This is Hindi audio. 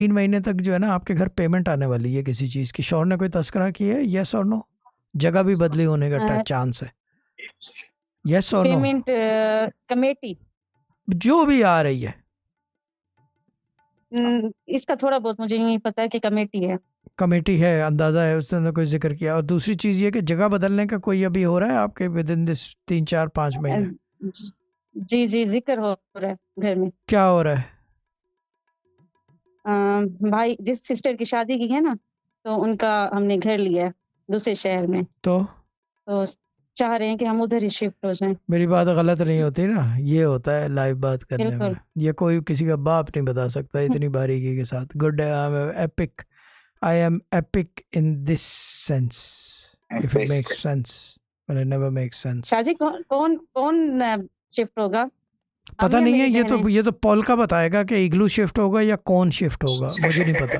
3 महीने तक जो है ना आपके घर पेमेंट आने वाली है किसी चीज़ की। शौहर ने कोई तस्करा की है? यस और नो? जगह भी बदली होने का चांस है? यस और नो? पेमेंट कमेटी जो भी आ रही है। इसका थोड़ा बहुत मुझे नहीं पता है कि कमेटी है। कमेटी है, अंदाजा है, उसने कोई जिक्र किया? और दूसरी चीज़ ये कि जगह बदलने का कोई अभी हो रहा है आपके विद इन दिस 3 4 5 महीने? जी जी, जिक्र हो रहा है घर में। क्या हो रहा है? भाई जिस सिस्टर की शादी की है ना, तो उनका हमने घर लिया है दूसरे शहर में, तो तो चाह रहे हैं कि हम उधर ही शिफ्ट हो जाएं। मेरी बात गलत नहीं होती ना? ये होता है लाइव बात करने में। बिल्कुल। ये कोई किसी का बाप नहीं बता सकता इतनी बारीकी के साथ। Good, epic, I am epic in this sense, if it makes sense, but it never makes sense. Shahji कौन कौन कौन शिफ्ट होगा? पता हम या नहीं है, मेरी ये बहनें? तो पॉल का बताएगा कि इग्लू शिफ्ट होगा या कौन शिफ्ट होगा, मुझे नहीं पता।